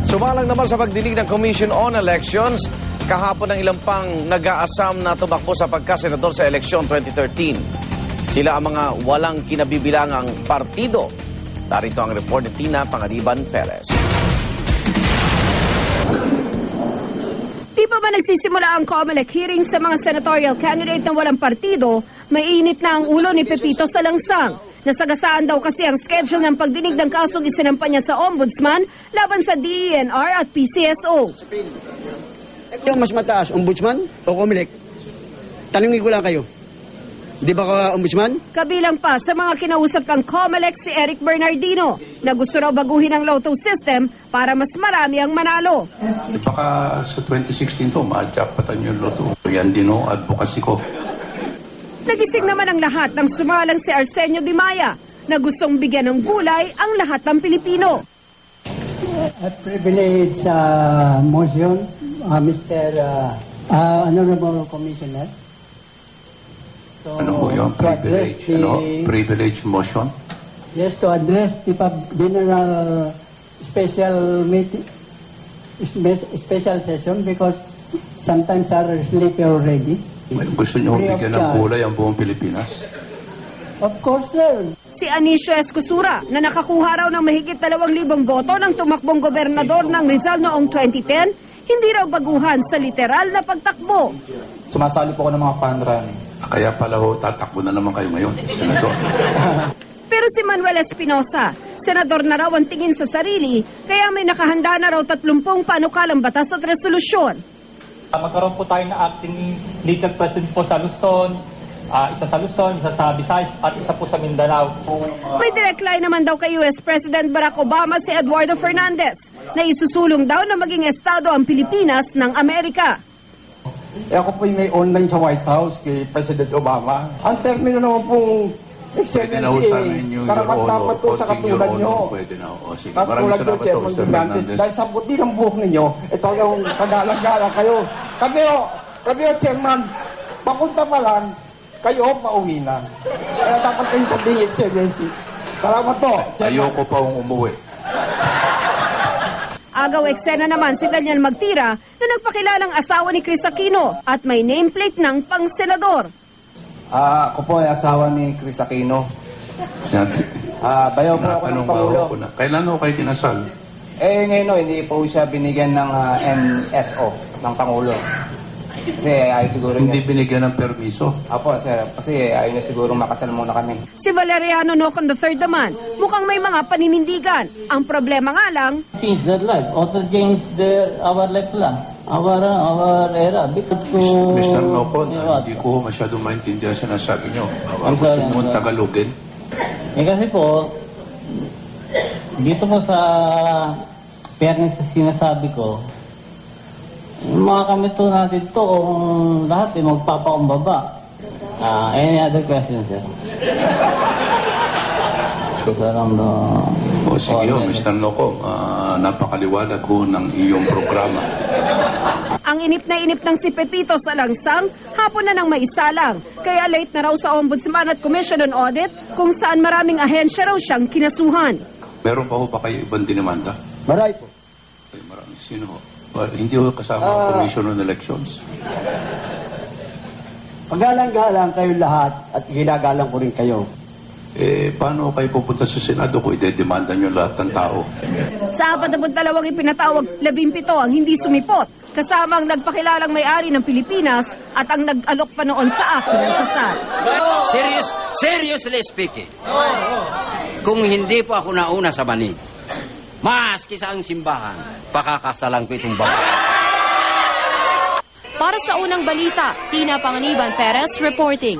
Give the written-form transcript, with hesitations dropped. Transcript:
Sumalang naman sa pagdinig ng Commission on Elections, kahapon ang ilang pang nag-aasam na tumakbo sa pagkasenador sa eleksyon 2013. Sila ang mga walang kinabibilangang partido. Narito ang report ni Tina Pangariban Perez. Di pa ba nagsisimula ang COMELEC hearing sa mga senatorial candidate na walang partido, mainit na ang ulo ni Pepito Salangsang. Nasagasaan daw kasi ang schedule ng pagdinig ng kasong isinampa niya sa Ombudsman laban sa DENR at PCSO. Yung mas mataas, Ombudsman o COMELEC? Tanungin ko lang kayo. Di ba ka Ombudsman? Kabilang pa sa mga kinausap ng COMELEC si Eric Bernardino na gusto raw baguhin ang lotto system para mas marami ang manalo. Baka sa 2016 to, maadjapatan yung lotto. Yan din o, advocacy ko. Nagising naman ang lahat nang sumalang si Arsenio Di Maya na gustong bigyan ng gulay ang lahat ng Pilipino. A privilege motion, Mr. Honorable Commissioner. So, Ano po yung privilege? Privilege motion? Yes, to address the general special meeting, special session because sometimes are sleepy already. Gusto niyo bigyan ng kulay ang buong Pilipinas? Of course, sir. Si Anicio Escosura na nakakuha raw ng mahigit 2,000 boto ng tumakbong gobernador ng Rizal noong 2010, hindi raw baguhan sa literal na pagtakbo. Sumasali po ako ng mga fun run. Kaya pala ho, tatakbo na naman kayo ngayon, senador. Pero si Manuel Espinosa, senador na raw ang tingin sa sarili, kaya may nakahanda na raw 30 panukalang batas at resolusyon. Magkaroon po tayo na acting legal president po sa Luzon, isa sa Luzon, isa sa Visayas, at isa po sa Mindanao. May direct line naman daw kay US President Barack Obama si Eduardo Fernandez na isusulong daw na maging estado ang Pilipinas ng Amerika. Ako po may online sa White House kay President Obama. Ang termino naman pong Pwede na ho sa inyo, karapat dapat po sa katulad nyo. Pwede na ho. Sige, Katulad maraming nyo, salamat Chairman ho, Sir Fernandez. Fernandez. Dahil sa buti ng buhok ninyo, ito yung kagalang-galang kayo. Kami o, Chairman, papunta pa lang, kayo pauwi na. Kaya dapat kayong sabihin, Excellency. Salamat po. Ayoko pa umuwi. Agaw eksena naman si Daniel Magtira na nagpakilalang asawa ni Chris Aquino at may nameplate ng pang-senador. Ako po ay asawa ni Chris Aquino. Bayaw po ako ng Pangulo. Kailan ho kayo kinasal? Ngayon hindi po siya binigyan ng NSO ng Pangulo. Kasi ayaw siguro Hindi binigyan ng permiso? Apo, sir. Kasi ayaw niya siguro makasal muna kami. Si Valeriano Nocon III naman, mukhang may mga paninindigan. Ang problema nga lang, Change their life, also change our life lang. Our era. Because to... Mr. Nocon, hindi ko masyadong maintindihan sinasabi nyo. Gusto mo Tagalogin? Kasi po, dito po sa fairness sa sinasabi ko, mga kami to natin to, lahat magpapakumbaba. Any other questions, sir? Sige ho, Mr. Nocon, napakaliwalag ho ng iyong programa. ang inip na inip ng si Pepito Salangsang, hapon na nang maisalang. Kaya late na raw sa Ombudsman at Commission on Audit kung saan maraming ahensya raw siyang kinasuhan. Meron pa ho ba kayo ibang dinimanda? Maray po. Ay, marami. Sino ho? Hindi ho kasama ang Commission on Elections? Pagalang-galang kayo lahat at ginagalang ko rin kayo. Paano kayo pupunta sa Senado kung idedemanda nyo lahat ng tao? Sa 42 ipinatawag, 17 ang hindi sumipot, kasama ang nagpakilalang may-ari ng Pilipinas at ang nag-alok pa noon sa akin ng kasal. Seriously speaking, kung hindi po ako nauna sa banig, maski sa ang simbahan, pakakasalan ko itong babae. Para sa unang balita, Tina Pangariban Perez reporting.